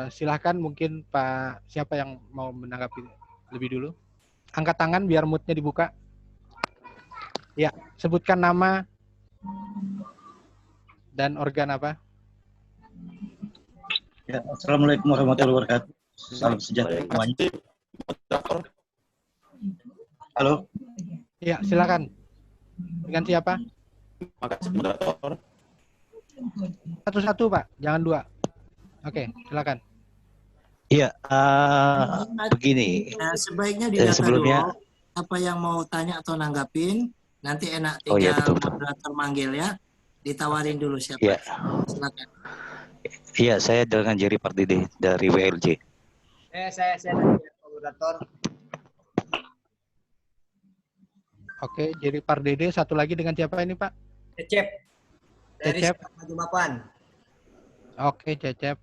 Silahkan mungkin Pak, siapa yang mau menanggapi lebih dulu? Angkat tangan biar moodnya dibuka. Ya, sebutkan nama dan organ apa. Ya, Assalamualaikum warahmatullahi wabarakatuh. Salam sejahtera semuanya. Halo. Ya, silakan. Dengan siapa? Makasih moderator. Satu-satu Pak, jangan dua. Oke, silakan. Iya, begini. Nah, sebaiknya didata sebelumnya, dulu apa yang mau tanya atau nanggapin. Nanti enak Oh iya, tinggal betul. moderator manggil ya. Ditawarin dulu siapa. Iya. Silakan. Iya, saya dengan Jerry Pardede dari WLJ. Saya dari moderator. Oke, Jerry Pardede. Satu lagi dengan siapa ini Pak? Cecep. Dari Cecep. Jumapan. Oke, Cecep.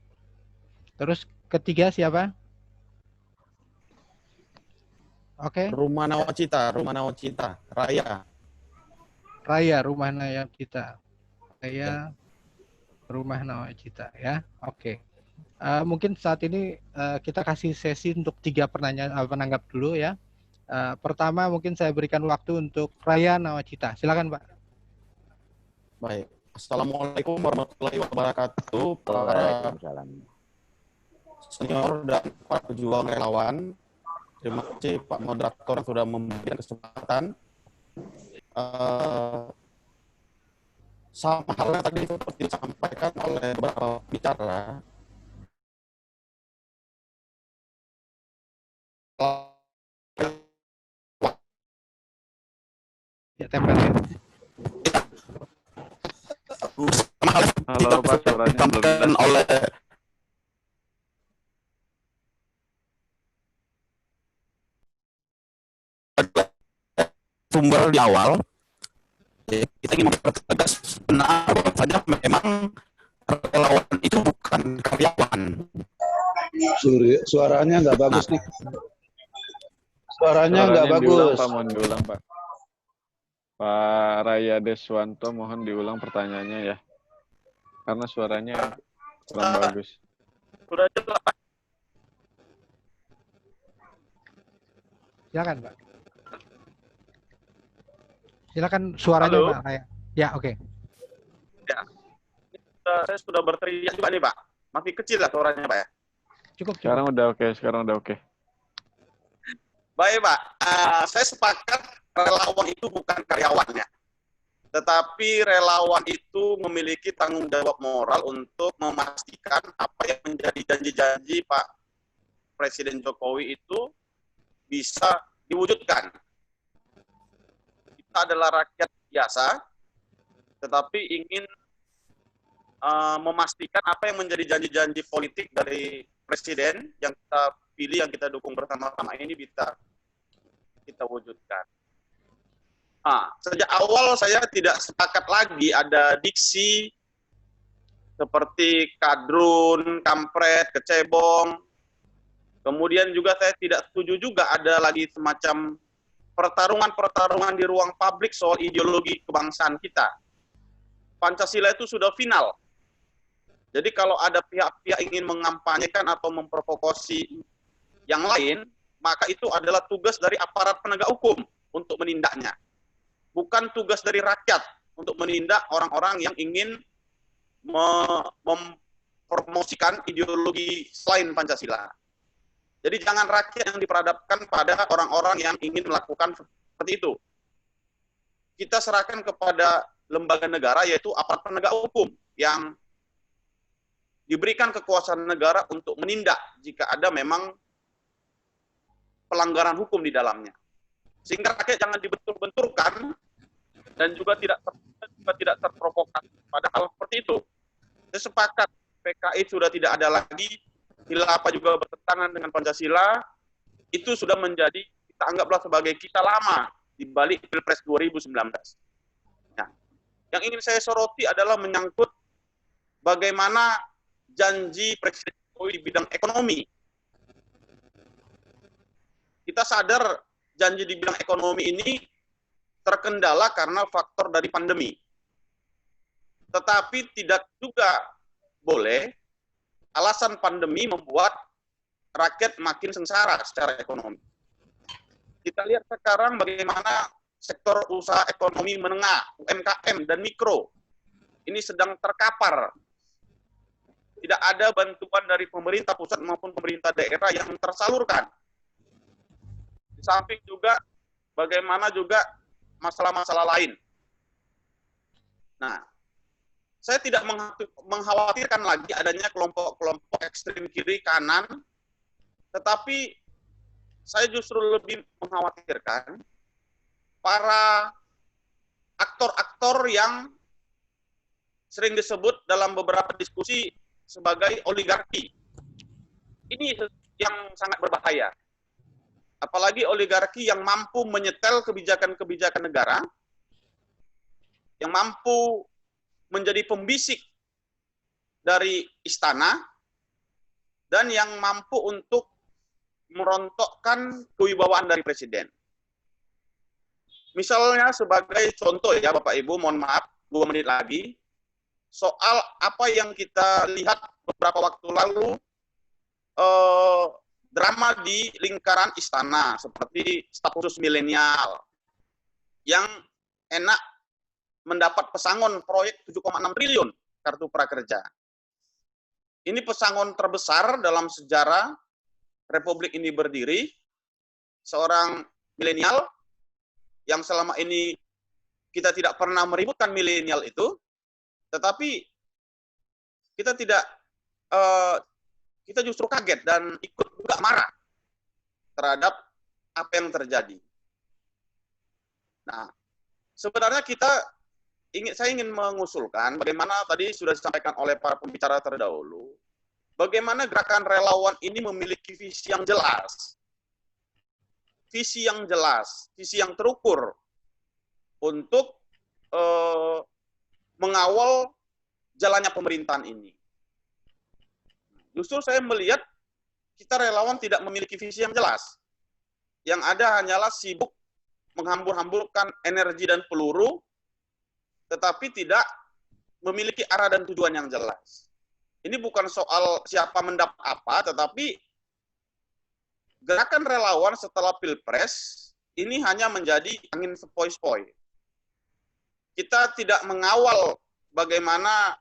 Terus ketiga siapa? Oke. Rumah Nawacita, Raya. Raya, Rumah Nawacita. Raya, Rumah Nawacita ya. Oke. Mungkin saat ini kita kasih sesi untuk 3 pertanyaan penanggap dulu ya. Pertama mungkin saya berikan waktu untuk Raya Nawacita. Silakan Pak. Baik. Assalamualaikum warahmatullahi wabarakatuh. Para senior dan para pejuang relawan. Terima kasih Pak Moderator yang sudah memberikan kesempatan. Sama halnya tadi seperti disampaikan oleh beberapa bicara. Ya, tempel ya. Halo Pak, suaranya belum jelas. Oleh sumber di awal, kita ingin mempertegas benar bahwasanya memang relawan itu bukan karyawan. Suaranya nggak bagus nih. Suaranya nggak bagus. Diulang, Pak, mohon diulang Pak. Pak Raya Deswanto, mohon diulang pertanyaannya ya. Karena suaranya kurang bagus. Sudah jelas. Silakan Pak. Silakan suaranya Halo? Pak Raya. Ya, oke. Ya. Saya sudah berteriak juga nih Pak. Masih kecil lah suaranya Pak ya. Cukup. Sekarang udah oke. Baik Pak, saya sepakat relawan itu bukan karyawannya. Tetapi relawan itu memiliki tanggung jawab moral untuk memastikan apa yang menjadi janji-janji Pak Presiden Jokowi itu bisa diwujudkan. Kita adalah rakyat biasa, tetapi ingin memastikan apa yang menjadi janji-janji politik dari Presiden yang kita pilih, yang kita dukung bersama-sama ini bisa kita wujudkan. Sejak awal saya tidak sepakat lagi ada diksi seperti kadrun, kampret, kecebong. Kemudian juga saya tidak setuju juga ada lagi semacam pertarungan-pertarungan di ruang publik soal ideologi kebangsaan kita. Pancasila itu sudah final. Jadi kalau ada pihak-pihak ingin mengampanyekan atau memprovokasi yang lain, maka itu adalah tugas dari aparat penegak hukum untuk menindaknya. Bukan tugas dari rakyat untuk menindak orang-orang yang ingin mempromosikan ideologi selain Pancasila. Jadi jangan rakyat yang diperadabkan pada orang-orang yang ingin melakukan seperti itu. Kita serahkan kepada lembaga negara, yaitu aparat penegak hukum, yang diberikan kekuasaan negara untuk menindak jika ada memang pelanggaran hukum di dalamnya. Sehingga rakyat jangan dibentur-benturkan dan juga tidak terprovokasi pada hal seperti itu. Saya sepakat PKI sudah tidak ada lagi, khilafah juga bertentangan dengan Pancasila, itu sudah menjadi, kita anggaplah sebagai kita lama di balik Pilpres 2019. Nah, yang ingin saya soroti adalah menyangkut bagaimana janji Presiden Jokowi di bidang ekonomi. Kita sadar janji di bidang ekonomi ini terkendala karena faktor dari pandemi. Tetapi tidak juga boleh alasan pandemi membuat rakyat makin sengsara secara ekonomi. Kita lihat sekarang bagaimana sektor usaha ekonomi menengah, UMKM dan mikro, ini sedang terkapar. Tidak ada bantuan dari pemerintah pusat maupun pemerintah daerah yang tersalurkan. Di samping juga bagaimana juga masalah-masalah lain. Nah, saya tidak mengkhawatirkan lagi adanya kelompok-kelompok ekstrem kiri kanan, tetapi saya justru lebih mengkhawatirkan para aktor-aktor yang sering disebut dalam beberapa diskusi sebagai oligarki. Ini yang sangat berbahaya. Apalagi oligarki yang mampu menyetel kebijakan-kebijakan negara, yang mampu menjadi pembisik dari istana, dan yang mampu untuk merontokkan kewibawaan dari presiden. Misalnya sebagai contoh ya Bapak Ibu, mohon maaf 2 menit lagi, soal apa yang kita lihat beberapa waktu lalu, drama di lingkaran istana, seperti staf khusus milenial, yang enak mendapat pesangon proyek 7,6 triliun kartu prakerja. Ini pesangon terbesar dalam sejarah Republik ini berdiri, seorang milenial yang selama ini kita tidak pernah meributkan milenial itu, tetapi kita tidak, kita justru kaget dan ikut juga marah terhadap apa yang terjadi. Nah, sebenarnya saya ingin mengusulkan bagaimana tadi sudah disampaikan oleh para pembicara terdahulu, bagaimana gerakan relawan ini memiliki visi yang jelas. Visi yang jelas, visi yang terukur untuk mengawal jalannya pemerintahan ini. Justru saya melihat kita relawan tidak memiliki visi yang jelas. Yang ada hanyalah sibuk menghambur-hamburkan energi dan peluru, tetapi tidak memiliki arah dan tujuan yang jelas. Ini bukan soal siapa mendapat apa, tetapi gerakan relawan setelah Pilpres ini hanya menjadi angin sepoi-sepoi. Kita tidak mengawal bagaimana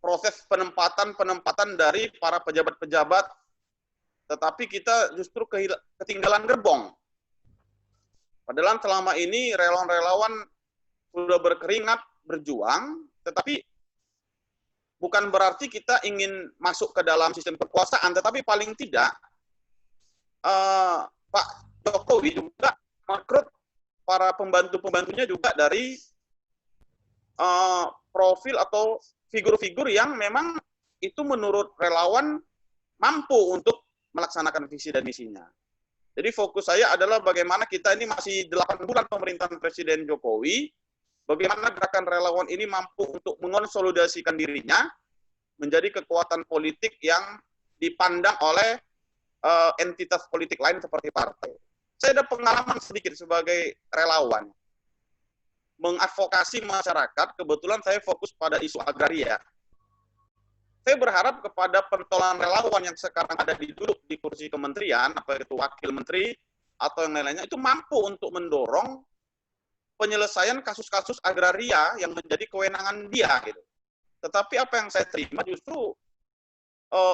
proses penempatan dari para pejabat-pejabat, tetapi kita justru ketinggalan gerbong. Padahal selama ini relawan-relawan sudah berkeringat, berjuang, tetapi bukan berarti kita ingin masuk ke dalam sistem kekuasaan, tetapi paling tidak Pak Jokowi juga merekrut para pembantu-pembantunya juga dari profil atau figur-figur yang memang itu menurut relawan mampu untuk melaksanakan visi dan misinya. Jadi fokus saya adalah bagaimana kita ini masih 8 bulan pemerintahan Presiden Jokowi, bagaimana gerakan relawan ini mampu untuk mengonsolidasikan dirinya menjadi kekuatan politik yang dipandang oleh entitas politik lain seperti partai. Saya ada pengalaman sedikit sebagai relawan, mengadvokasi masyarakat, kebetulan saya fokus pada isu agraria. Saya berharap kepada pentolan relawan yang sekarang ada duduk di kursi kementerian, apa itu wakil menteri, atau yang lain-lainnya, itu mampu untuk mendorong penyelesaian kasus-kasus agraria yang menjadi kewenangan dia. Gitu. Tetapi apa yang saya terima justru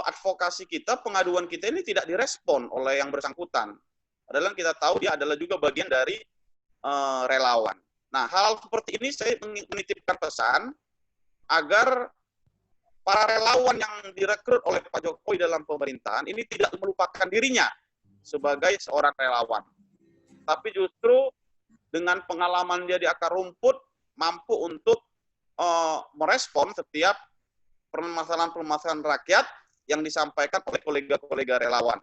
advokasi kita, pengaduan kita ini tidak direspon oleh yang bersangkutan. Padahal kita tahu dia adalah juga bagian dari relawan. Nah, hal seperti ini saya menitipkan pesan agar para relawan yang direkrut oleh Pak Jokowi dalam pemerintahan ini tidak melupakan dirinya sebagai seorang relawan. Tapi justru dengan pengalaman dia di akar rumput, mampu untuk merespon setiap permasalahan-permasalahan rakyat yang disampaikan oleh kolega-kolega relawan.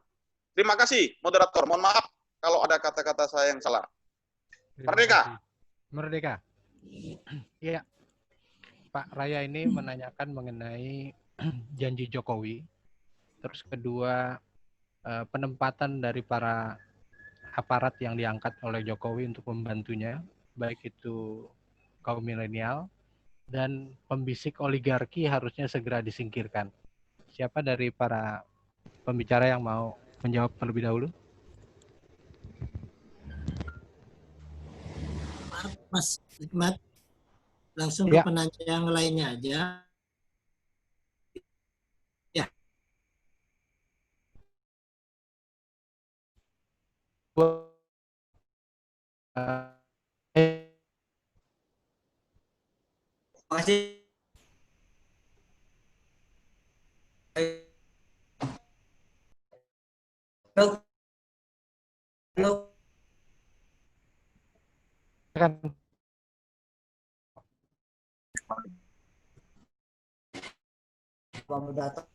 Terima kasih, moderator. Mohon maaf kalau ada kata-kata saya yang salah. Merdeka. Merdeka. Iya. Pak Raya ini menanyakan mengenai janji Jokowi. Terus kedua, penempatan dari para aparat yang diangkat oleh Jokowi untuk membantunya, baik itu kaum milenial dan pembisik oligarki harusnya segera disingkirkan. Siapa dari para pembicara yang mau menjawab terlebih dahulu? Mas Hikmat, langsung ke Ya. penanya yang lainnya aja. Ya. Terima kasih. Halo. Halo. Kan Moderator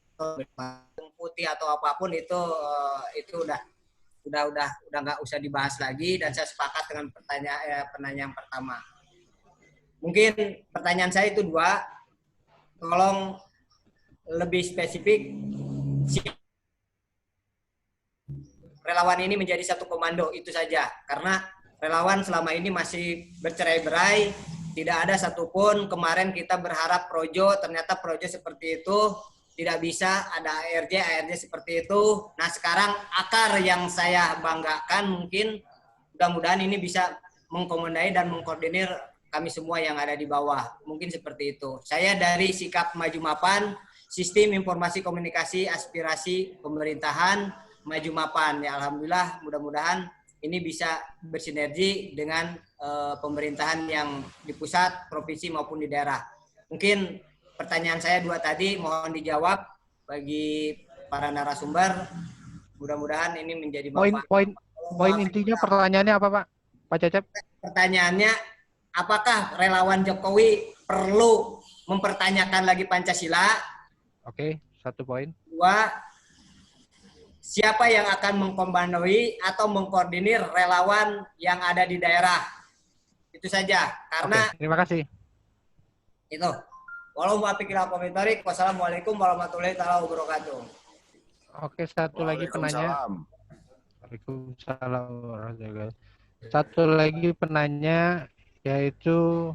putih atau apapun itu udah nggak usah dibahas lagi, dan saya sepakat dengan penanya yang pertama. Mungkin pertanyaan saya itu dua, tolong lebih spesifik. Relawan ini menjadi satu komando, itu saja, karena relawan selama ini masih bercerai-berai, tidak ada satupun. Kemarin kita berharap projo, ternyata projo seperti itu tidak bisa, ada ARJ seperti itu. Nah sekarang akar yang saya banggakan, mungkin mudah-mudahan ini bisa mengkomandai dan mengkoordinir kami semua yang ada di bawah, mungkin seperti itu. Saya dari Sikap Maju Mapan, Sistem Informasi Komunikasi Aspirasi Pemerintahan Maju Mapan. Ya alhamdulillah, mudah-mudahan ini bisa bersinergi dengan pemerintahan yang di pusat, provinsi maupun di daerah. Mungkin pertanyaan saya dua tadi mohon dijawab bagi para narasumber. Mudah-mudahan ini menjadi poin intinya pertanyaannya apa, Pak Cecep? Pertanyaannya, apakah relawan Jokowi perlu mempertanyakan lagi Pancasila? Oke, satu poin. Dua, siapa yang akan mengkomandoi atau mengkoordinir relawan yang ada di daerah? Itu saja. Karena terima kasih. Itu. Wassalamualaikum warahmatullahi wabarakatuh. Oke, satu lagi penanya. Waalaikumsalam warahmatullahi wabarakatuh. Satu lagi penanya yaitu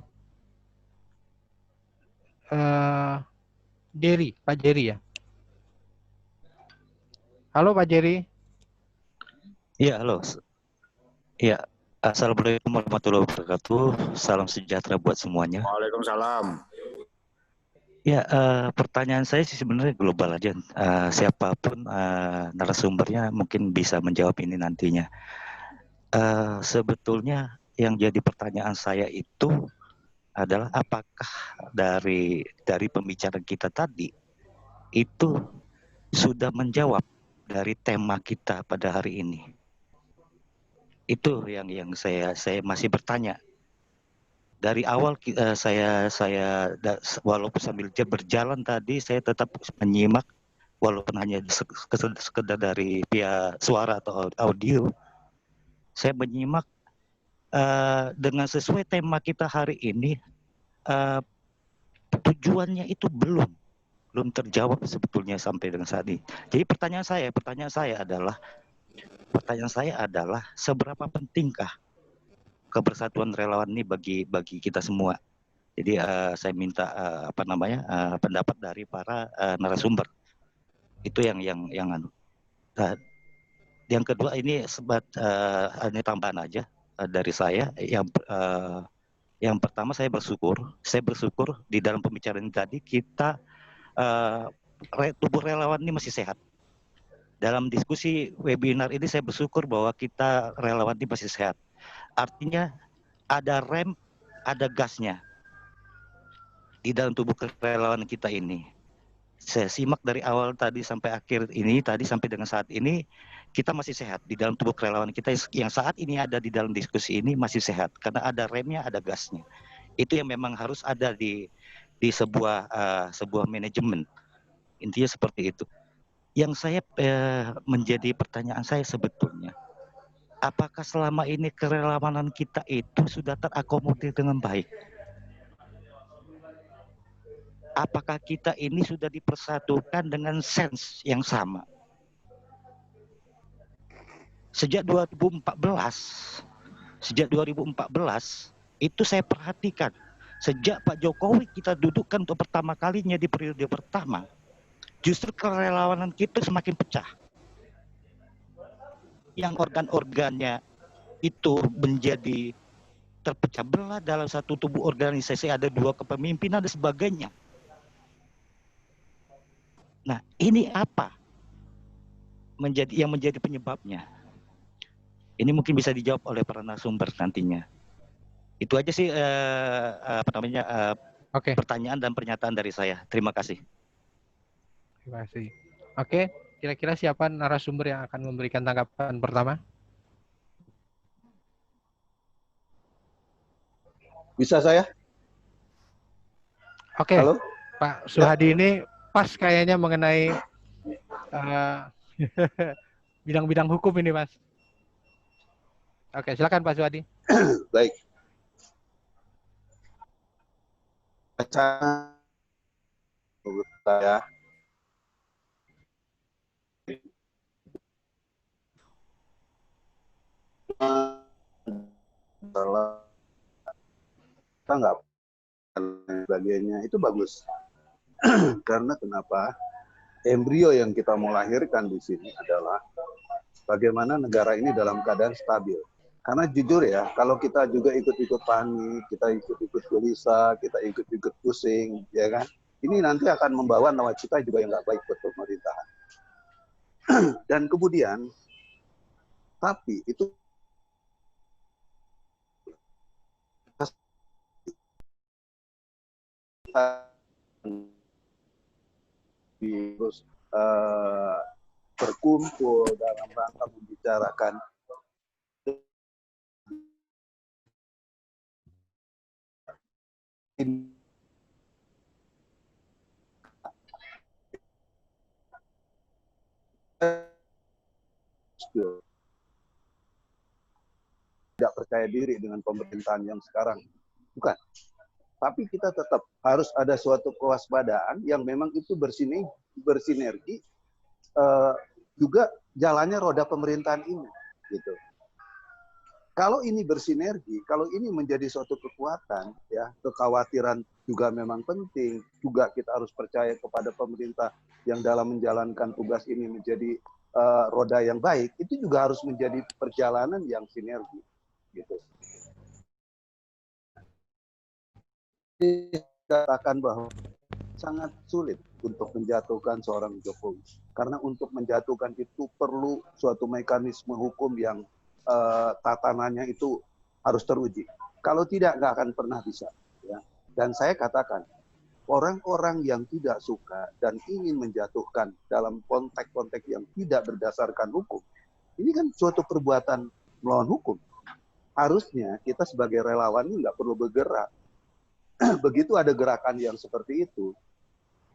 Jerry, Pak Jerry ya. Halo Pak Jerry. Iya, halo. Iya, assalamualaikum warahmatullahi wabarakatuh. Salam sejahtera buat semuanya. Waalaikumsalam. Ya, pertanyaan saya sih sebenarnya global aja. Siapapun narasumbernya mungkin bisa menjawab ini nantinya. Sebetulnya yang jadi pertanyaan saya itu adalah apakah dari pembicaraan kita tadi itu sudah menjawab dari tema kita pada hari ini. Itu yang saya masih bertanya. Dari awal saya walaupun sambil berjalan tadi saya tetap menyimak, walaupun hanya sekedar dari via suara atau audio. Saya menyimak dengan sesuai tema kita hari ini, tujuannya itu belum terjawab sebetulnya sampai dengan saat ini. Jadi pertanyaan saya adalah seberapa pentingkah kebersatuan relawan ini bagi kita semua. Jadi saya minta pendapat dari para narasumber. Itu yang yang kedua ini hanya tambahan aja dari saya. Yang pertama saya bersyukur di dalam pembicaraan tadi kita tubuh relawan ini masih sehat. Dalam diskusi webinar ini saya bersyukur bahwa kita relawan ini masih sehat. Artinya ada rem, ada gasnya di dalam tubuh kerelawan kita ini. Saya simak dari awal tadi sampai akhir ini, tadi sampai dengan saat ini, kita masih sehat. Di dalam tubuh kerelawan kita yang saat ini ada di dalam diskusi ini masih sehat. Karena ada remnya, ada gasnya. Itu yang memang harus ada di sebuah manajemen. Intinya seperti itu. Yang saya menjadi pertanyaan saya sebetulnya, apakah selama ini kerelawanan kita itu sudah terakomodir dengan baik? Apakah kita ini sudah dipersatukan dengan sense yang sama? Sejak 2014 itu saya perhatikan Sejak Pak Jokowi kita dudukkan untuk pertama kalinya di periode pertama, justru kerelawanan kita semakin pecah. Yang organ-organnya itu menjadi terpecah belah dalam satu tubuh organisasi, ada 2 kepemimpinan dan sebagainya. Nah, ini apa yang menjadi penyebabnya? Ini mungkin bisa dijawab oleh para narasumber nantinya. Itu aja sih pertanyaan dan pernyataan dari saya. Terima kasih. Terima kasih. Oke, kira-kira siapa narasumber yang akan memberikan tanggapan pertama? Bisa saya? Oke, Halo? Pak Suhadi ini pas kayaknya mengenai bidang-bidang hukum ini, Mas. Oke, silakan Pak Suhadi. Baik. Saya nggak sebagainya itu bagus. Karena kenapa? Embrio yang kita mau lahirkan di sini adalah bagaimana negara ini dalam keadaan stabil. Karena jujur ya, kalau kita juga ikut-ikut panik, kita ikut-ikut gelisah, kita ikut-ikut pusing, ya kan? Ini nanti akan membawa nawacita juga yang nggak baik buat pemerintahan. Dan kemudian, tapi itu terus berkumpul dalam rangka membicarakan tidak percaya diri dengan pemerintahan yang sekarang. Bukan. Tapi kita tetap harus ada suatu kewaspadaan yang memang itu bersinergi juga jalannya roda pemerintahan ini. Gitu. Kalau ini bersinergi, kalau ini menjadi suatu kekuatan, ya kekhawatiran juga memang penting. Juga kita harus percaya kepada pemerintah yang dalam menjalankan tugas ini menjadi roda yang baik. Itu juga harus menjadi perjalanan yang sinergi, gitu. Dikatakan bahwa sangat sulit untuk menjatuhkan seorang Jokowi, karena untuk menjatuhkan itu perlu suatu mekanisme hukum yang tatanannya itu harus teruji. Kalau tidak, nggak akan pernah bisa. Ya. Dan saya katakan, orang-orang yang tidak suka dan ingin menjatuhkan dalam konteks-konteks yang tidak berdasarkan hukum, ini kan suatu perbuatan melawan hukum. Harusnya kita sebagai relawan ini nggak perlu bergerak. Begitu ada gerakan yang seperti itu,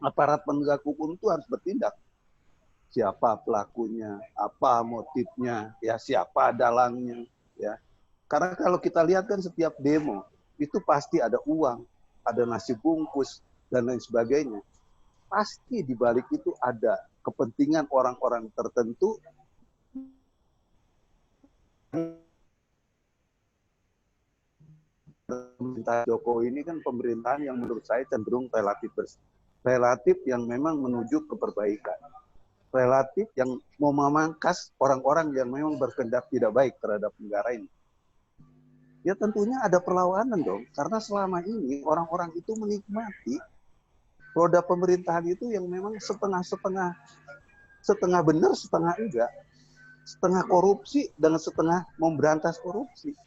aparat penegak hukum itu harus bertindak. Siapa pelakunya, apa motifnya, ya siapa dalangnya, ya. Karena kalau kita lihat kan setiap demo itu pasti ada uang, ada nasi bungkus dan lain sebagainya. Pasti di balik itu ada kepentingan orang-orang tertentu. Pemerintah Jokowi ini kan pemerintahan yang menurut saya cenderung relatif yang memang menuju ke perbaikan. Relatif yang mau memangkas orang-orang yang memang berkendak tidak baik terhadap negara ini. Ya tentunya ada perlawanan dong, karena selama ini orang-orang itu menikmati roda pemerintahan itu yang memang setengah benar, setengah enggak, setengah korupsi dan setengah memberantas korupsi.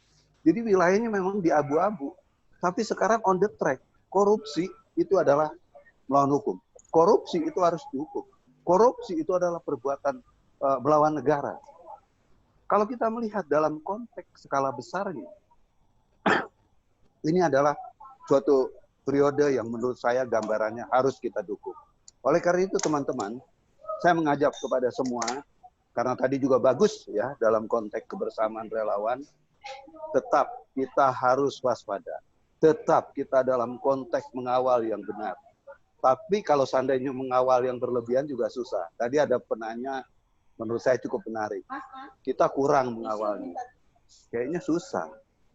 Jadi wilayahnya memang di abu-abu, tapi sekarang on the track. Korupsi itu adalah melawan hukum. Korupsi itu harus dihukum. Korupsi itu adalah perbuatan melawan negara. Kalau kita melihat dalam konteks skala besarnya, ini adalah suatu periode yang menurut saya gambarannya harus kita dukung. Oleh karena itu teman-teman, saya mengajak kepada semua, karena tadi juga bagus ya dalam konteks kebersamaan relawan, tetap kita harus waspada. Tetap kita dalam konteks mengawal yang benar. Tapi kalau seandainya mengawal yang berlebihan juga susah. Tadi ada penanya, menurut saya cukup menarik. Kita kurang mengawalnya. Kayaknya susah.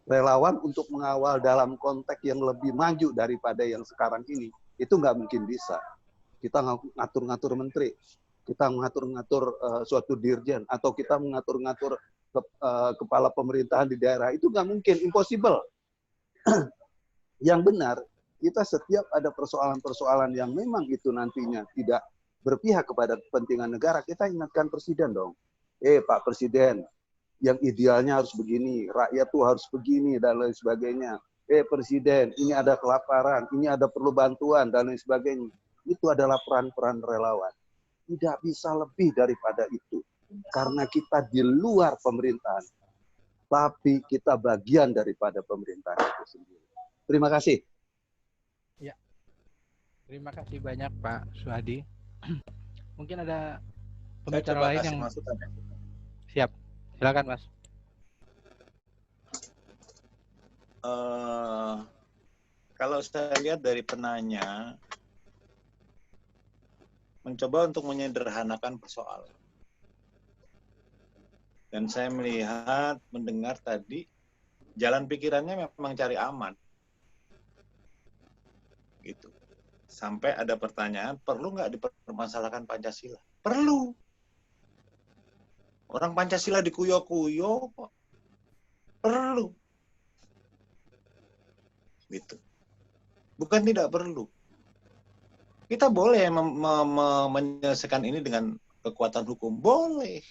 relawan untuk mengawal dalam konteks yang lebih maju daripada yang sekarang ini, itu nggak mungkin bisa. Kita ngatur-ngatur menteri, kita mengatur-ngatur suatu dirjen, atau kita mengatur-ngatur kepala pemerintahan di daerah, itu nggak mungkin, impossible. Yang benar, kita setiap ada persoalan-persoalan yang memang itu nantinya tidak berpihak kepada kepentingan negara, kita ingatkan Presiden dong. Pak Presiden, yang idealnya harus begini, rakyat tuh harus begini, dan lain sebagainya. Presiden, ini ada kelaparan, ini ada perlu bantuan, dan lain sebagainya. Itu adalah peran-peran relawan. Tidak bisa lebih daripada itu. Karena kita di luar pemerintahan. Tapi kita bagian daripada pemerintahan itu sendiri. Terima kasih. Ya. Terima kasih banyak Pak Suhadi. Mungkin ada pembicara lain yang siap. Silakan Mas. Kalau saya lihat dari penanya, mencoba untuk menyederhanakan persoalan. Dan saya melihat, mendengar tadi, jalan pikirannya memang cari aman. Gitu. Sampai ada pertanyaan, perlu nggak dipermasalahkan Pancasila? Perlu. Orang Pancasila dikuyo-kuyo kok. Perlu. Gitu. Bukan tidak perlu. Kita boleh menyelesaikan ini dengan kekuatan hukum. Boleh.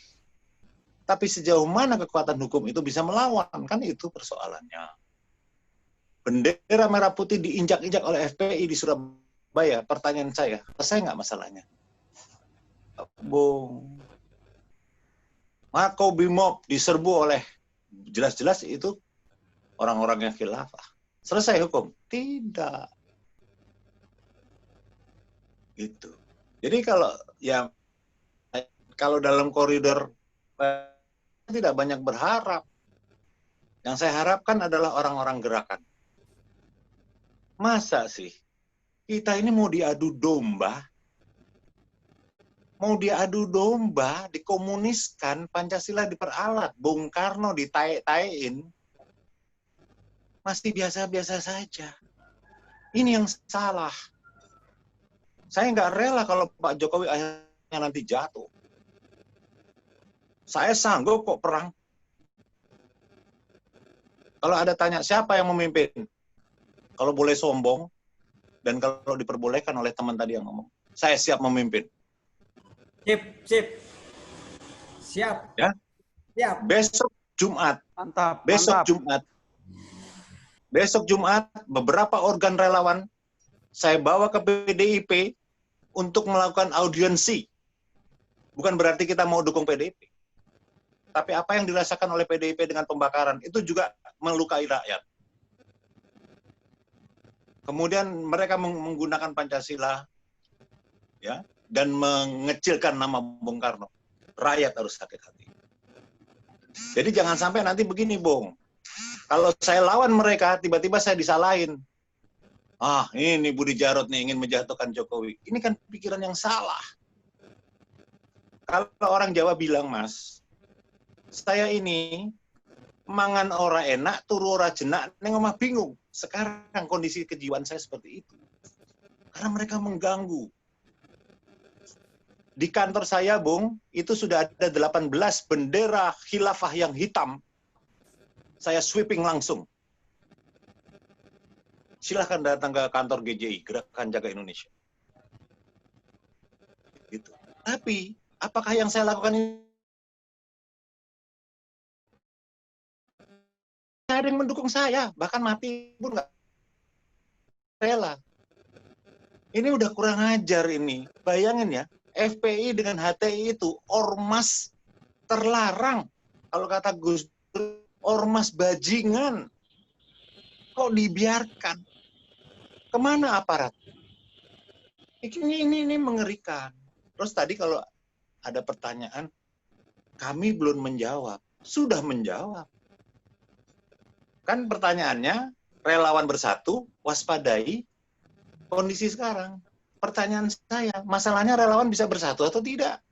Tapi sejauh mana kekuatan hukum itu bisa melawan? Kan itu persoalannya. Bendera merah putih diinjak-injak oleh FPI di Surabaya. Pertanyaan saya, selesai nggak masalahnya? Bung. Makobrimob diserbu oleh jelas-jelas itu orang-orang yang khilafah. Selesai hukum? Tidak. Gitu. Jadi kalau dalam koridor tidak banyak berharap. Yang saya harapkan adalah orang-orang gerakan. Masa sih kita ini mau diadu domba? Mau diadu domba, dikomuniskan, Pancasila diperalat, Bung Karno ditae-taein, masih biasa-biasa saja. Ini yang salah. Saya nggak rela kalau Pak Jokowi akhirnya nanti jatuh. Saya sanggup kok perang. Kalau ada tanya siapa yang memimpin, kalau boleh sombong, dan kalau diperbolehkan oleh teman tadi yang ngomong, saya siap memimpin. Sip. Siap. Ya. Siap. Besok Jumat. Mantap. Besok Jumat, beberapa organ relawan saya bawa ke PDIP untuk melakukan audiensi. Bukan berarti kita mau dukung PDIP. Tapi apa yang dirasakan oleh PDIP dengan pembakaran itu juga melukai rakyat. Kemudian mereka menggunakan Pancasila, ya, dan mengecilkan nama Bung Karno. Rakyat harus sakit hati. Jadi jangan sampai nanti begini, Bung. Kalau saya lawan mereka, tiba-tiba saya disalahin. Ini Budi Jarot nih ingin menjatuhkan Jokowi. Ini kan pikiran yang salah. Kalau orang Jawa bilang, Mas, saya ini mangan ora enak, turu ora jenak, neng omah bingung. Sekarang kondisi kejiwaan saya seperti itu. Karena mereka mengganggu. Di kantor saya, Bung, itu sudah ada 18 bendera khilafah yang hitam. Saya sweeping langsung. Silahkan datang ke kantor GJI, Gerakan Jaga Indonesia. Gitu. Tapi, apakah yang saya lakukan ini? Ada yang mendukung saya, bahkan mati pun nggak rela. Ini udah kurang ajar ini. Bayangin ya, FPI dengan HTI itu ormas terlarang. Kalau kata Gus Dur, ormas bajingan. Kok dibiarkan? Kemana aparat? Ini mengerikan. Terus tadi kalau ada pertanyaan, kami belum menjawab. Sudah menjawab. Kan pertanyaannya, relawan bersatu, waspadai kondisi sekarang. Pertanyaan saya, masalahnya relawan bisa bersatu atau tidak?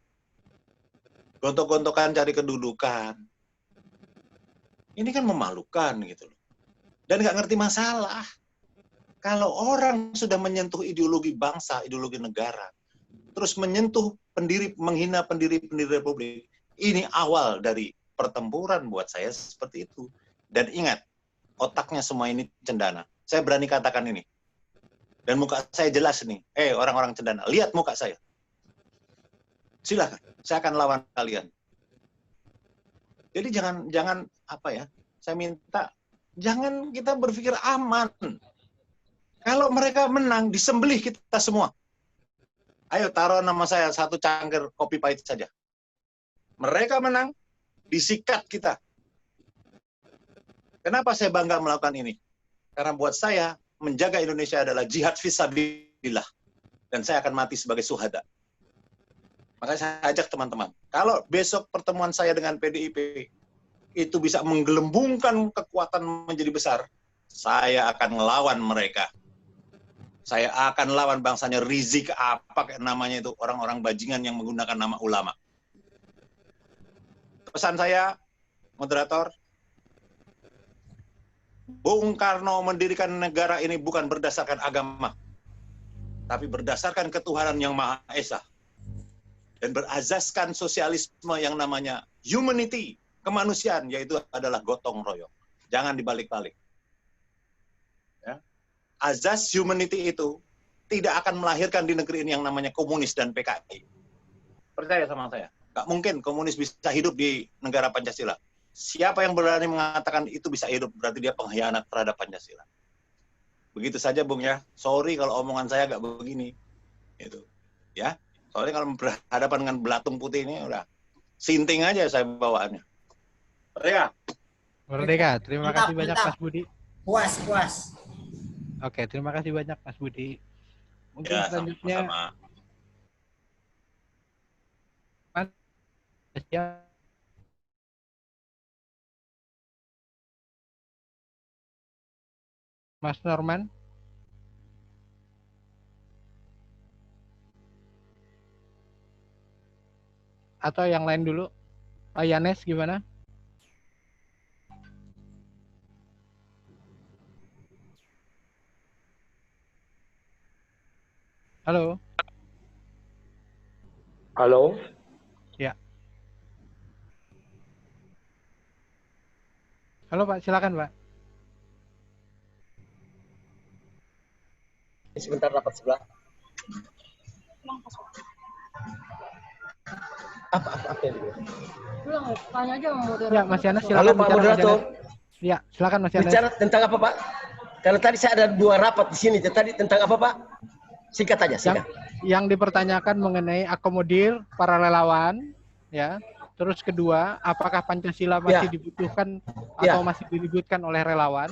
Gontok-gontokan cari kedudukan. Ini kan memalukan gitu loh. dan nggak ngerti masalah. Kalau orang sudah menyentuh ideologi bangsa, ideologi negara, terus menyentuh menghina pendiri-pendiri republik, ini awal dari pertempuran buat saya seperti itu. Dan ingat, otaknya semua ini cendana. Saya berani katakan ini. Dan muka saya jelas nih. Orang-orang cendana, lihat muka saya. Silakan, saya akan lawan kalian. Jadi jangan apa ya? Saya minta jangan kita berpikir aman. Kalau mereka menang, disembelih kita semua. Ayo taruh nama saya satu cangkir kopi pahit saja. Mereka menang, disikat kita. Kenapa saya bangga melakukan ini? Karena buat saya, menjaga Indonesia adalah jihad fisabilillah. Dan saya akan mati sebagai syuhada. Makanya saya ajak teman-teman. Kalau besok pertemuan saya dengan PDIP, itu bisa menggelembungkan kekuatan menjadi besar, saya akan ngelawan mereka. Saya akan lawan bangsanya Rizik, apa namanya itu, orang-orang bajingan yang menggunakan nama ulama. Pesan saya, moderator, Bung Karno mendirikan negara ini bukan berdasarkan agama, tapi berdasarkan ketuhanan yang Maha Esa. Dan berazaskan sosialisme yang namanya humanity, kemanusiaan, yaitu adalah gotong royong. Jangan dibalik-balik. Ya. Azas humanity itu tidak akan melahirkan di negeri ini yang namanya komunis dan PKI. Percaya sama saya. Nggak mungkin komunis bisa hidup di negara Pancasila. Siapa yang berani mengatakan itu bisa hidup, berarti dia pengkhianat terhadap Pancasila. Begitu saja, Bung ya. Sorry kalau omongan saya nggak begini. Itu. Ya. Soalnya kalau berhadapan dengan belatung putih ini, udah sinting aja saya bawaannya. Merdeka. Merdeka. Terima kasih banyak Mas Budi. Puas. Oke, terima kasih banyak Mas Budi. Mungkin Ya, selanjutnya sama-sama. Mas Norman. Atau yang lain dulu. Pak Yanes gimana? Halo. Halo. Ya. Halo Pak, silakan Pak. Sebentar rapat sebelah. Apa ini? Ulang, tanya aja moderator. Ya, Mas Yanes silakan. Halo Pak moderator. Ya, silakan Mas Yanes. Bicara tentang apa Pak? Karena tadi saya ada 2 rapat di sini. Tadi tentang apa Pak? Singkat aja, singkat. Yang dipertanyakan mengenai akomodir para relawan, ya. Terus kedua, apakah Pancasila masih dibutuhkan atau masih diributkan oleh relawan?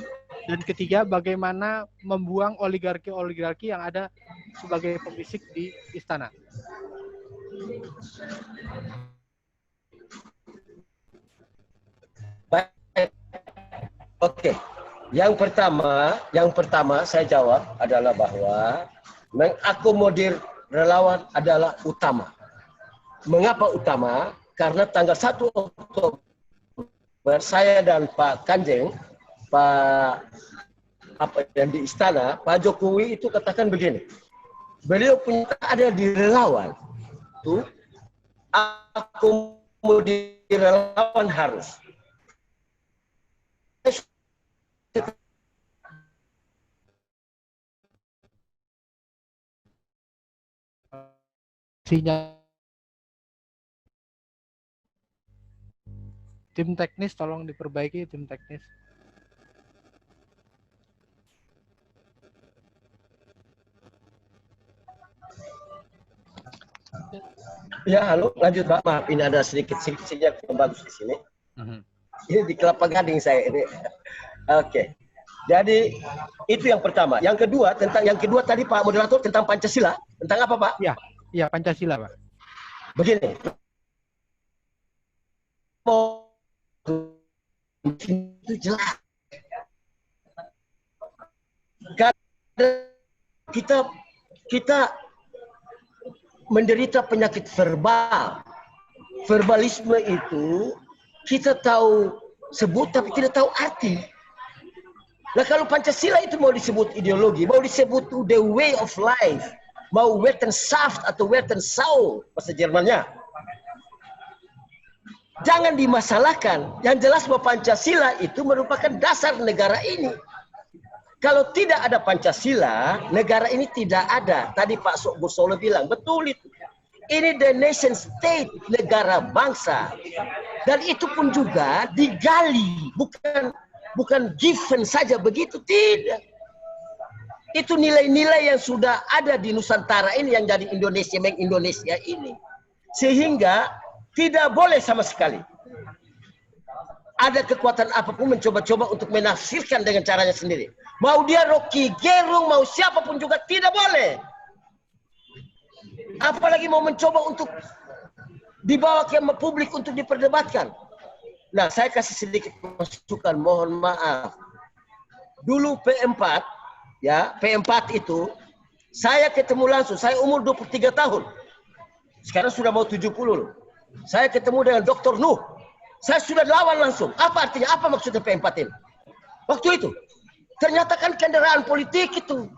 Dan ketiga, bagaimana membuang oligarki-oligarki yang ada sebagai pembisik di istana? Baik. Oke. Yang pertama saya jawab adalah bahwa mengakomodir relawan adalah utama. Mengapa utama? Karena tanggal 1 Oktober saya dan Pak Kanjeng, yang di istana, Pak Jokowi itu katakan begini. Beliau punya ada di relawan. Itu akomodir relawan harus. Tim teknis tolong diperbaiki, tim teknis. Ya, halo, lanjut Pak. Maaf, ini ada sedikit sinyal yang bagus di sini. Ini di Kelapa Gading saya ini. Oke. Jadi itu yang pertama. Yang kedua tadi Pak moderator tentang Pancasila. Tentang apa Pak? Iya Pancasila Pak. Begini. Itu jelas. Karena kita menderita penyakit verbal. Verbalisme itu kita tahu sebut tapi tidak tahu arti. Nah kalau Pancasila itu mau disebut ideologi, mau disebut the way of life, mau Wetenschaft atau Wetensau bahasa Jermannya, jangan dimasalahkan. Yang jelas bahwa Pancasila itu merupakan dasar negara ini. Kalau tidak ada Pancasila, negara ini tidak ada. Tadi Pak Bosola bilang, betul itu. Ini the nation state, negara bangsa. Dan itu pun juga digali, bukan given saja begitu, tidak. Itu nilai-nilai yang sudah ada di Nusantara ini yang jadi Indonesia, Indonesia ini. Sehingga tidak boleh sama sekali ada kekuatan apapun mencoba-coba untuk menafsirkan dengan caranya sendiri. Mau dia Rocky Gerung, mau siapapun juga tidak boleh. Apalagi mau mencoba untuk dibawa ke publik untuk diperdebatkan. Nah, saya kasih sedikit masukan, mohon maaf. Dulu P4, ya, P4 itu, saya ketemu langsung, saya umur 23 tahun. Sekarang sudah mau 70 loh. Saya ketemu dengan Dr. Nuh. Saya sudah lawan langsung. Apa artinya? Apa maksudnya P4 ini? Waktu itu. Ternyata kan kendaraan politik itu.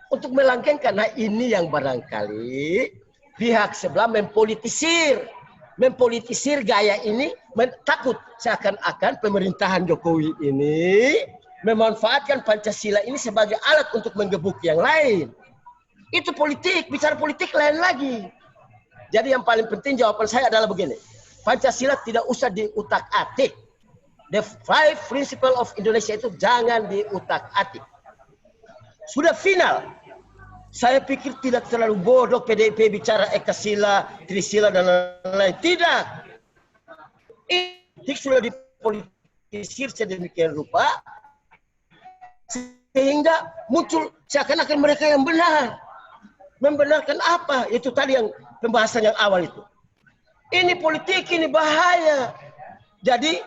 Untuk melanggengkan. Nah ini yang barangkali pihak sebelah mempolitisir. Mempolitisir gaya ini. Takut seakan-akan pemerintahan Jokowi ini memanfaatkan Pancasila ini sebagai alat untuk menggebuk yang lain. Itu politik. Bicara politik lain lagi. Jadi yang paling penting jawaban saya adalah begini. Pancasila tidak usah diutak-atik. The 5 principle of Indonesia itu jangan diutak-atik. Sudah final. Saya pikir tidak terlalu bodoh PDIP bicara Ekasila, Trisila, dan lain-lain. Tidak. Ini sudah dipolitisir sedemikian rupa. Sehingga muncul seakan-akan mereka yang benar. Membenarkan apa? Itu tadi yang pembahasan yang awal itu. Ini politik, ini bahaya. Jadi,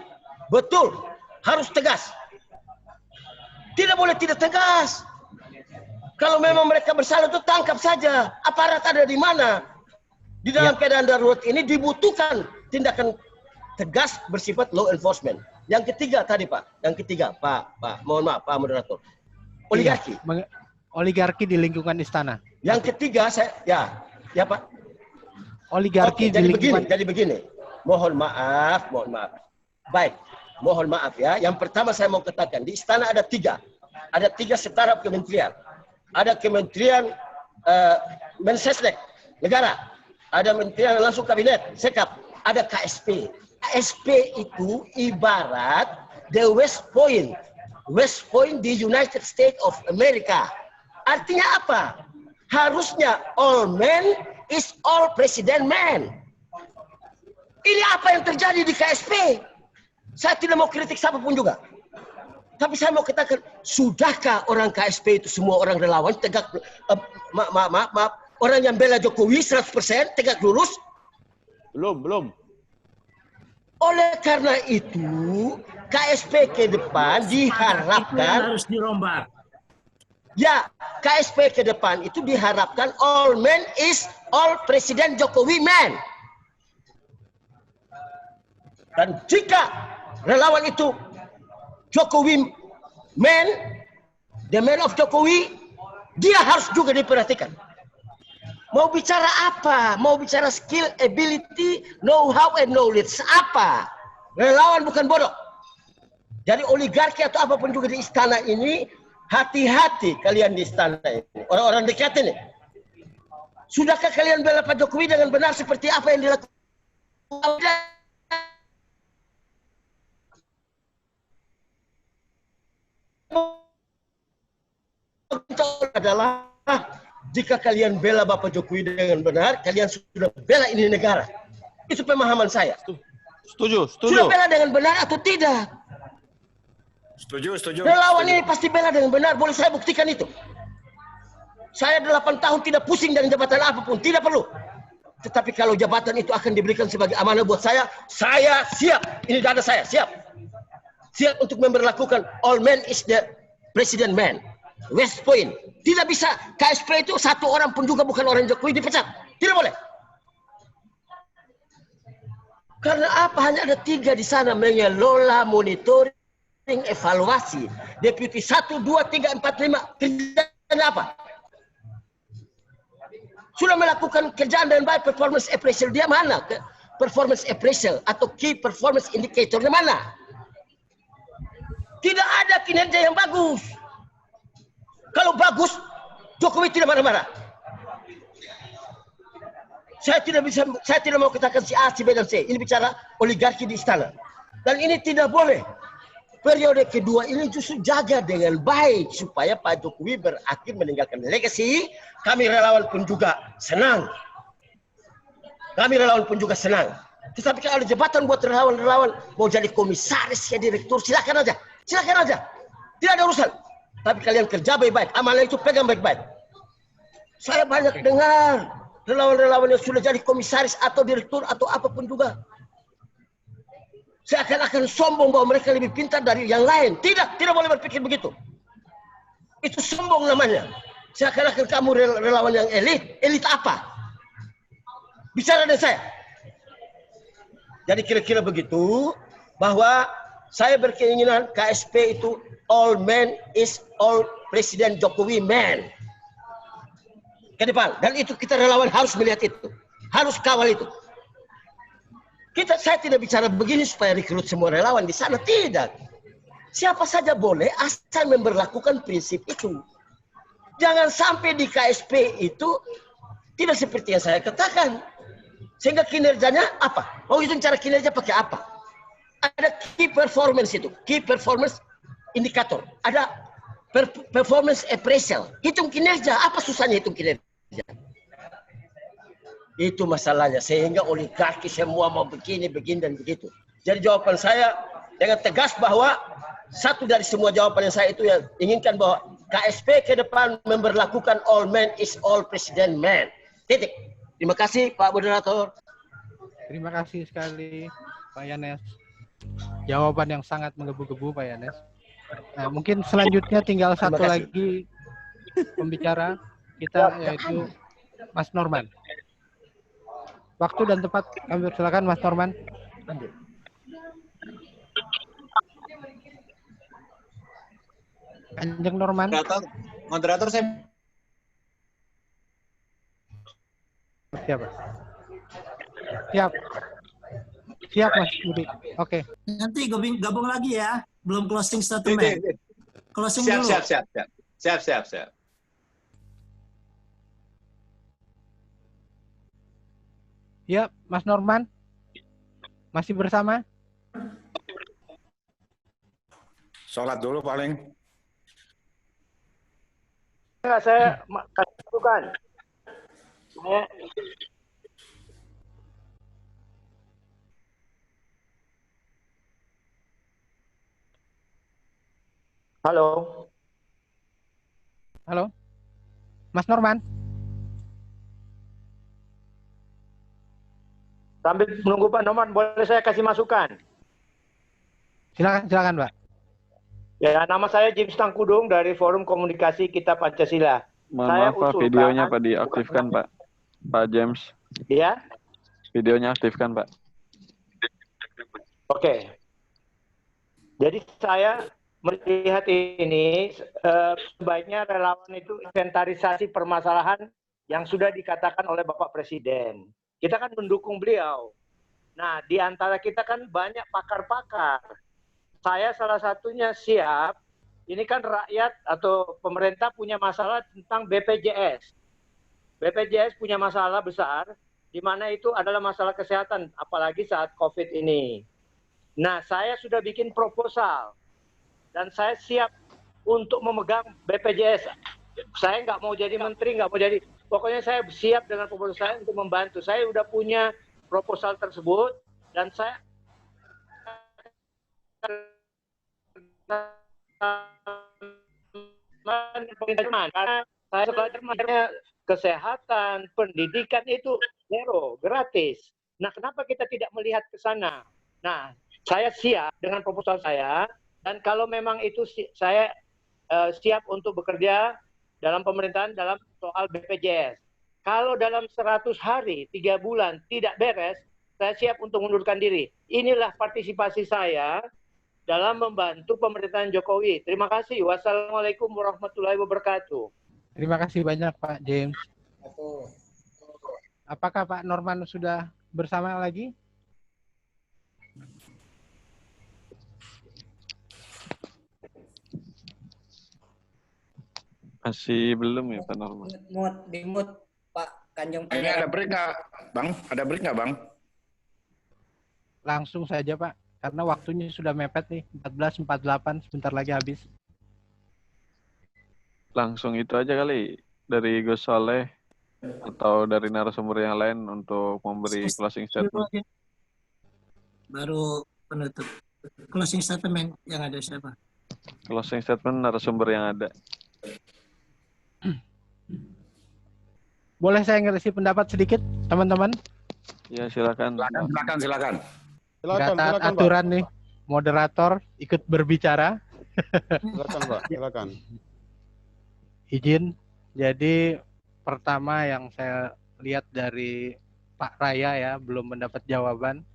betul, harus tegas. Tidak boleh tidak tegas. Kalau memang mereka bersalah itu tangkap saja. Aparat ada di mana? Di dalam keadaan darurat ini dibutuhkan tindakan tegas bersifat law enforcement. Yang ketiga tadi Pak, Pak, mohon maaf Pak Moderator. Oligarki. Oligarki di lingkungan istana. Yang ketiga saya, ya Pak. Oligarki Oke, di lingkungan. jadi begini. Mohon maaf. Baik, mohon maaf ya. Yang pertama saya mau katakan, di istana ada 3. Ada 3 setara kementerian. Ada kementerian Mensesnek, negara. Ada kementerian langsung kabinet, sekap. Ada KSP. KSP itu ibarat the West Point. West Point di United States of America. Artinya apa? Harusnya all men is all president man. Ini apa yang terjadi di KSP? Saya tidak mau kritik siapapun juga. Tapi saya mau katakan, sudahkah orang KSP itu semua orang relawan tegak, maaf, orang yang bela Jokowi 100% tegak lurus? Belum. Oleh karena itu, KSP ke depan diharapkan harus dirombak. Ya, KSP ke depan itu diharapkan all men is all Presiden Jokowi man. Dan jika relawan itu Jokowi man, the man of Jokowi, dia harus juga diperhatikan. Mau bicara apa? Mau bicara skill, ability, know-how, and knowledge. Apa? Relawan bukan bodoh. Jadi oligarki atau apapun juga di istana ini, hati-hati kalian di istana ini. Orang-orang dekat ini. Sudahkah kalian bela Pak Jokowi dengan benar seperti apa yang dilakukan? Adalah jika kalian bela Bapak Jokowi dengan benar, kalian sudah bela ini negara. Itu pemahaman saya. Setuju. Sudah bela dengan benar atau tidak? Setuju. Relawan ini pasti bela dengan benar. Boleh saya buktikan itu. Saya 8 tahun tidak pusing dengan jabatan apapun. Tidak perlu. Tetapi kalau jabatan itu akan diberikan sebagai amanah buat saya siap. Ini dada saya, siap. Siap untuk memberlakukan all men is the president man. West Point. Tidak bisa KSP itu satu orang pun juga bukan orang Jokowi dipecat. Tidak boleh. Karena apa? Hanya ada 3 di sana mengelola, monitoring, evaluasi deputi 1, 2, 3, 4, 5 kerjanya apa? Sudah melakukan kerjaan dengan baik, performance appraisal dia mana? Performance appraisal atau key performance indicatornya mana? Tidak ada kinerja yang bagus. Kalau bagus, Jokowi tidak marah-marah. Saya tidak mau katakan si A, si B, dan C. Ini bicara oligarki di istana. Dan ini tidak boleh. Periode kedua ini justru jaga dengan baik supaya Pak Jokowi berakhir meninggalkan legacy. Kami relawan pun juga senang. Tetapi kalau ada jabatan buat relawan-relawan mau jadi komisaris ya direktur, silakan aja. Tidak ada urusan. Tapi kalian kerja baik-baik. Amanah itu pegang baik-baik. Saya banyak dengar relawan-relawan yang sudah jadi komisaris atau direktur atau apapun juga. Seakan-akan sombong bahwa mereka lebih pintar dari yang lain. Tidak boleh berpikir begitu. Itu sombong namanya. Seakan-akan kamu relawan yang elit. Elit apa? Bicara dengan saya. Jadi kira-kira begitu, bahwa saya berkeinginan KSP itu all men is all Presiden Jokowi man. Ke depan. Dan itu kita relawan harus melihat itu. Harus kawal itu. Saya tidak bicara begini supaya rekrut semua relawan di sana. Tidak. Siapa saja boleh asal memberlakukan prinsip itu. Jangan sampai di KSP itu tidak seperti yang saya katakan. Sehingga kinerjanya apa? Mau hitung cara kinerja pakai apa? Ada key performance itu. Key performance indikator. Ada performance appraisal. Hitung kinerja. Apa susahnya hitung kinerja? Itu masalahnya. Sehingga oligarki semua mau begini, dan begitu. Jadi jawaban saya dengan tegas bahwa satu dari semua jawaban yang saya itu yang inginkan bahwa KSP ke depan memberlakukan all men is all president man. Titik. Terima kasih Pak Moderator. Terima kasih sekali Pak Yanes. Jawaban yang sangat menggebu-gebu Pak Yanes. Nah, mungkin selanjutnya tinggal satu lagi pembicara kita, yaitu Mas Norman. Waktu dan tempat kami silakan Mas Norman. Kanjeng Norman. Moderator saya. Siap Mas Budi. Oke. Nanti gabung lagi ya. Belum closing statement. Closing dulu. Siap. Ya, Mas Norman. Masih bersama? Sholat dulu paling. Enggak, saya bukan. Halo. Mas Norman. Sambil menunggu Pak Norman, boleh saya kasih masukan? Silakan Pak. Ya, nama saya James Tangkudung dari Forum Komunikasi Kita Pancasila. Maaf Pak, videonya Pak diaktifkan Pak. Pak James. Iya? Videonya aktifkan Pak. Oke. Jadi saya melihat ini sebaiknya relawan itu inventarisasi permasalahan yang sudah dikatakan oleh Bapak Presiden. Kita kan mendukung beliau. Nah, di antara kita kan banyak pakar-pakar. Saya salah satunya siap. Ini kan rakyat atau pemerintah punya masalah tentang BPJS. BPJS punya masalah besar, di mana itu adalah masalah kesehatan, apalagi saat COVID ini. Nah, saya sudah bikin proposal. Dan saya siap untuk memegang BPJS. Saya nggak mau jadi menteri, nggak mau jadi... Pokoknya saya siap dengan proposal saya untuk membantu. Saya sudah punya proposal tersebut dan saya karena saya sekolahnya kesehatan, pendidikan itu zero, gratis. Nah, kenapa kita tidak melihat ke sana? Nah, saya siap dengan proposal saya dan kalau memang itu saya siap untuk bekerja dalam pemerintahan dalam soal BPJS. Kalau dalam 100 hari, 3 bulan tidak beres, saya siap untuk mengundurkan diri. Inilah partisipasi saya dalam membantu pemerintahan Jokowi. Terima kasih. Wassalamualaikum warahmatullahi wabarakatuh. Terima kasih banyak Pak James. Apakah Pak Norman sudah bersama lagi? Masih belum ya Pak Norman? Di mute Pak Kanjeng. Ini ada break nggak, Bang? Ada break nggak, Bang? Langsung saja Pak, karena waktunya sudah mepet nih, 14.48, sebentar lagi habis. Langsung itu aja kali, dari Gus Soleh atau dari narasumber yang lain untuk memberi closing statement. Baru penutup. Closing statement yang ada siapa? Closing statement narasumber yang ada. Boleh saya ngasih pendapat sedikit, teman-teman? Ya, silakan. Silakan. Nggak taat aturan nih, moderator ikut berbicara. Silakan Pak, silakan. Izin. Jadi pertama yang saya lihat dari Pak Raya ya, belum mendapat jawaban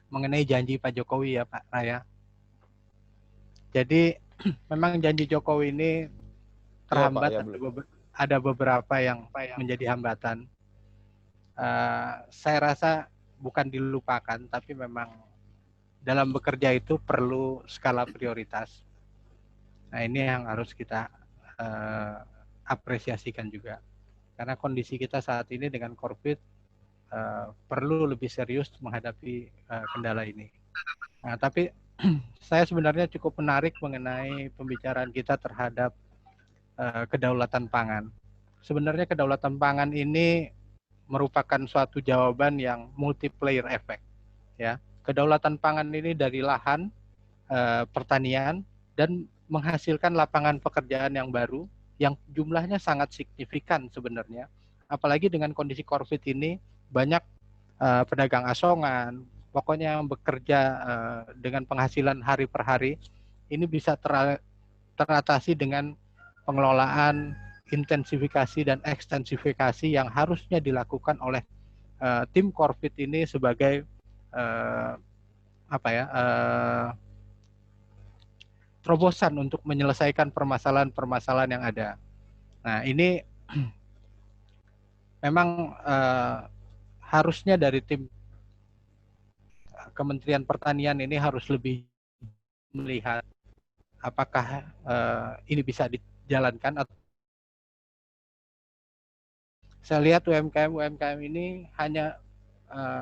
mengenai janji Pak Jokowi ya Pak Raya. Jadi memang janji Jokowi ini terhambat, ya, Pak, ya, ada beberapa yang menjadi hambatan. Saya rasa bukan dilupakan, tapi memang dalam bekerja itu perlu skala prioritas. Nah ini yang harus kita apresiasikan juga, karena kondisi kita saat ini dengan COVID perlu lebih serius menghadapi kendala ini. Nah, tapi saya sebenarnya cukup menarik mengenai pembicaraan kita terhadap kedaulatan pangan. Sebenarnya kedaulatan pangan ini merupakan suatu jawaban yang multiplayer effect. Ya, kedaulatan pangan ini dari lahan, pertanian, dan menghasilkan lapangan pekerjaan yang baru, yang jumlahnya sangat signifikan sebenarnya. Apalagi dengan kondisi COVID ini, banyak pedagang asongan, pokoknya yang bekerja dengan penghasilan hari per hari, ini bisa teratasi dengan pengelolaan, intensifikasi dan ekstensifikasi yang harusnya dilakukan oleh tim COVID ini sebagai terobosan untuk menyelesaikan permasalahan-permasalahan yang ada. Nah ini memang harusnya dari tim Kementerian Pertanian ini harus lebih melihat apakah ini bisa dijalankan. Saya lihat UMKM ini hanya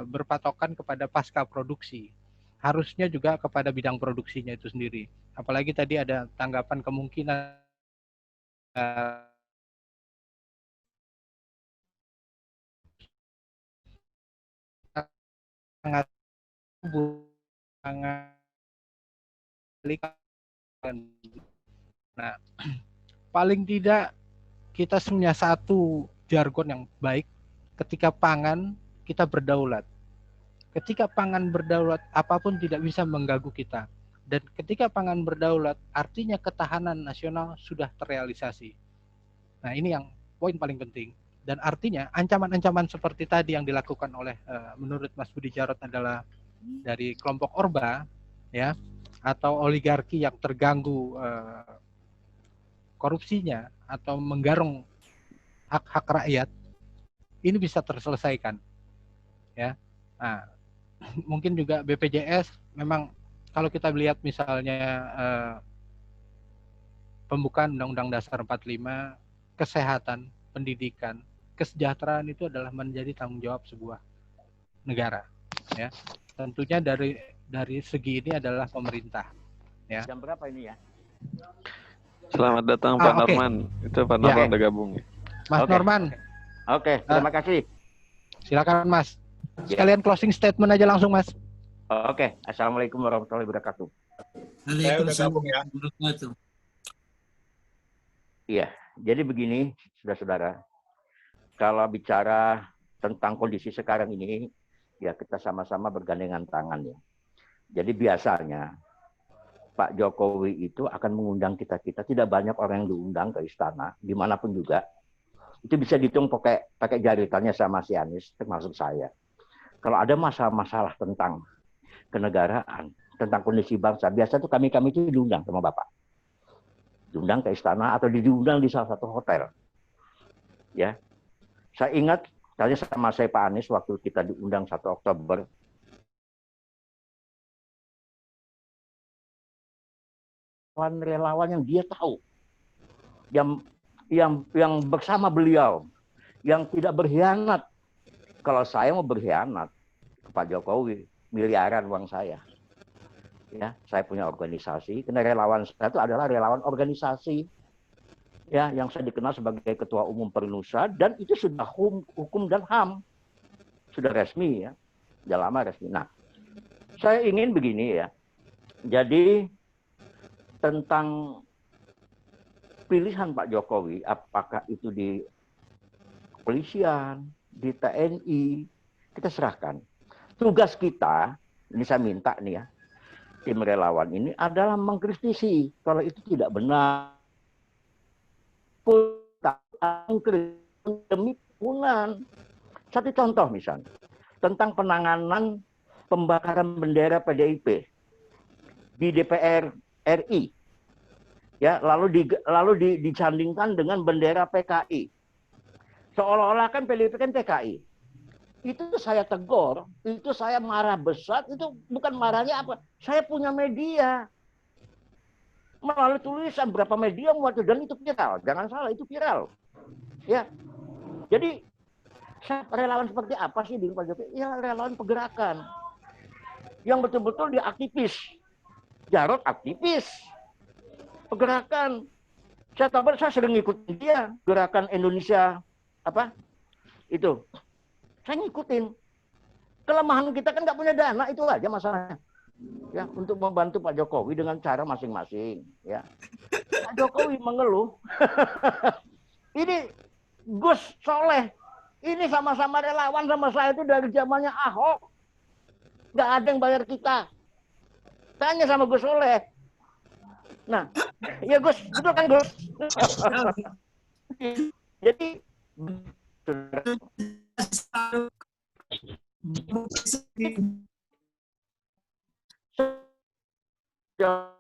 berpatokan kepada pasca produksi. Harusnya juga kepada bidang produksinya itu sendiri. Apalagi tadi ada tanggapan kemungkinan sangat nah, paling tidak kita punya satu jargon yang baik ketika pangan kita berdaulat. Ketika pangan berdaulat, apapun tidak bisa mengganggu kita. Dan ketika pangan berdaulat, artinya ketahanan nasional sudah terrealisasi. Nah, ini yang poin paling penting. Dan artinya ancaman-ancaman seperti tadi yang dilakukan oleh menurut Mas Budi Jarot adalah dari kelompok Orba, ya, atau oligarki yang terganggu korupsinya atau menggarung hak-hak rakyat, ini bisa terselesaikan, ya. Nah, mungkin juga BPJS memang kalau kita lihat misalnya pembukaan Undang-Undang Dasar 45, kesehatan, pendidikan, kesejahteraan itu adalah menjadi tanggung jawab sebuah negara, ya. Tentunya dari segi ini adalah pemerintah, ya. Jam berapa ini ya? Selamat datang Pak Norman. Itu Pak Norman udah gabung ya. Mas Norman. Oke, terima kasih. Silakan Mas. Sekalian closing statement aja langsung Mas. Oke, Assalamualaikum warahmatullahi wabarakatuh. Waalaikumsalam warahmatullahi wabarakatuh. Iya, jadi begini, saudara-saudara. Kalau bicara tentang kondisi sekarang ini, ya kita sama-sama bergandengan tangan ya. Jadi biasanya Pak Jokowi itu akan mengundang kita-kita, tidak banyak orang yang diundang ke istana, dimanapun juga. Itu bisa dihitung pakai jaritannya sama si Anies, termasuk saya. Kalau ada masalah-masalah tentang kenegaraan, tentang kondisi bangsa. Biasa tuh kami itu diundang sama Bapak. Diundang ke istana atau diundang di salah satu hotel. Ya. Saya ingat tadi sama saya Pak Anies waktu kita diundang 1 Oktober. Relawan yang dia tahu. Yang bersama beliau, yang tidak berkhianat. Kalau saya mau berkhianat ke Pak Jokowi, miliaran uang saya. Ya, saya punya organisasi. Karena relawan saya itu adalah relawan organisasi. Ya, yang saya dikenal sebagai Ketua Umum Pernusa, dan itu sudah hukum dan HAM. Sudah resmi ya. Sudah lama resmi. Nah, saya ingin begini ya. Jadi tentang pilihan Pak Jokowi, apakah itu di kepolisian, di TNI, kita serahkan. Tugas kita, ini saya minta nih ya, tim relawan ini adalah mengkritisi kalau itu tidak benar. Demi penggunaan. Satu contoh misalnya, tentang penanganan pembakaran bendera PDIP di DPR RI. Ya, lalu disandingkan dengan bendera PKI. Seolah-olah kan PDIP kan PKI. Itu saya tegur, itu saya marah besar, itu bukan marahnya apa. Saya punya media. Melalui tulisan berapa media muat dan itu viral. Jangan salah, itu viral. Ya. Jadi relawan seperti apa sih di Pak Jokowi? Ya relawan pergerakan. Yang betul-betul dia aktivis. Jarod aktivis. Pergerakan. Saya tahu saya sering ngikutin dia, gerakan Indonesia apa? Itu. Saya ngikutin. Kelemahan kita kan nggak punya dana, itu aja masalahnya. Ya, untuk membantu Pak Jokowi dengan cara masing-masing, ya. Pak Jokowi mengeluh. Ini Gus Soleh, ini sama-sama relawan sama saya itu dari zamannya Ahok. Nggak ada yang bayar kita. Tanya sama Gus Soleh. Nah, ya Gus, betul kan Gus? Jadi ya.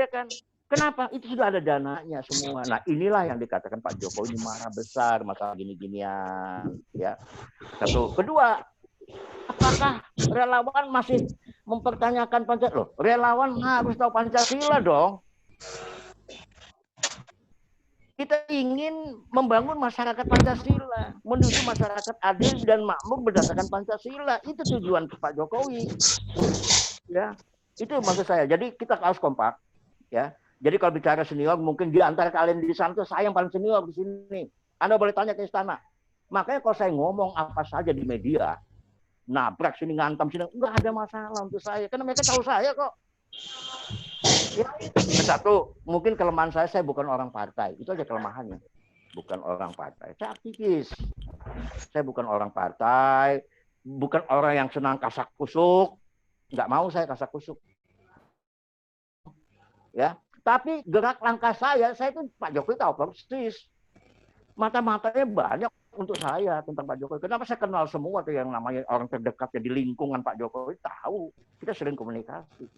Ya kan? Kenapa? Itu sudah ada dananya semua. Nah, inilah yang dikatakan Pak Jokowi marah besar masalah gini-ginian, ya. Satu, kedua, apakah relawan masih mempertanyakan Pancasila? Loh, relawan harus tahu Pancasila dong. Kita ingin membangun masyarakat Pancasila, menuju masyarakat adil dan makmur berdasarkan Pancasila. Itu tujuan Pak Jokowi. Ya, itu maksud saya. Jadi kita harus kompak. Ya, jadi kalau bicara senior, mungkin di antara kalian di sana saya yang paling senior di sini. Anda boleh tanya ke istana. Makanya kalau saya ngomong apa saja di media, nabrak sini, ngantam sini, nggak ada masalah untuk saya. Karena mereka tahu saya kok. Ya. Satu, mungkin kelemahan saya bukan orang partai. Itu aja kelemahannya. Bukan orang partai. Saya aktivis. Saya bukan orang partai. Bukan orang yang senang kasak kusuk. Nggak mau saya kasak kusuk. Ya, tapi gerak langkah saya itu Pak Jokowi tahu persis. Mata-matanya banyak untuk saya tentang Pak Jokowi. Kenapa saya kenal semua tuh yang namanya orang terdekatnya di lingkungan Pak Jokowi tahu. Kita sering komunikasi.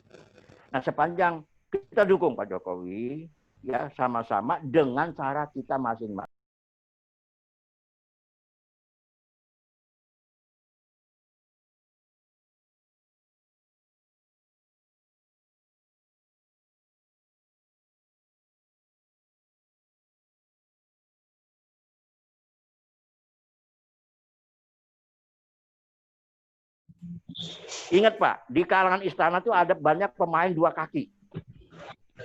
Nah, sepanjang kita dukung Pak Jokowi, ya sama-sama dengan cara kita masing-masing. Ingat Pak, di kalangan istana tuh ada banyak pemain dua kaki.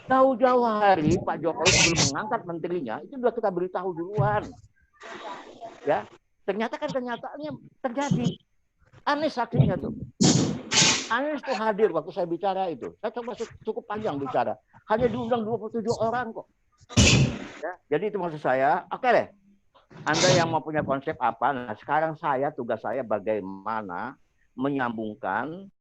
Jauh-jauh hari Pak Jokowi sebelum mengangkat menterinya, itu sudah kita beritahu duluan. Ya, ternyata kan kenyataannya terjadi. Anies saksinya tuh. Anies tuh hadir waktu saya bicara itu. Saya coba cukup panjang bicara. Hanya diundang 27 orang kok. Ya, jadi itu maksud saya. Oke deh. Anda yang mau punya konsep apa? Nah, sekarang tugas saya bagaimana menyambungkan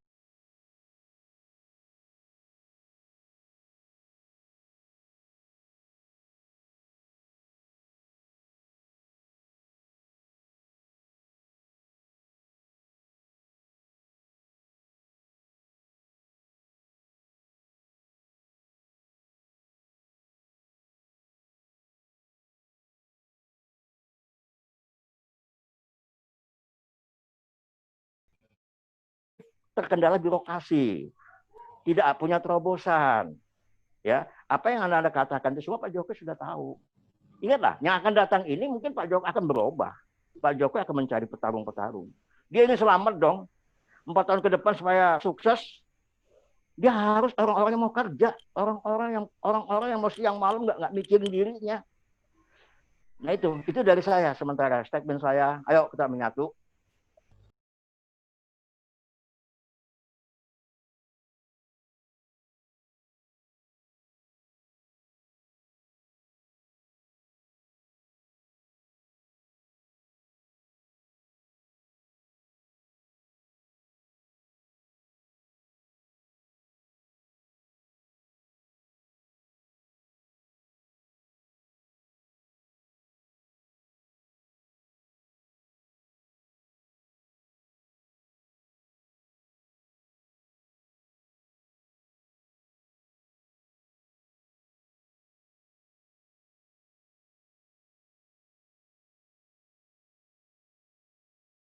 terkendala birokrasi, tidak punya terobosan. Ya, apa yang Anda katakan itu semua Pak Jokowi sudah tahu. Ingatlah, yang akan datang ini mungkin Pak Jokowi akan berubah. Pak Jokowi akan mencari petarung-petarung. Dia ini selamat dong. 4 tahun ke depan supaya sukses, dia harus orang-orang yang mau kerja, orang-orang yang mau siang malam nggak mikirin dirinya. Nah itu dari saya sementara statement saya. Ayo kita menyatu.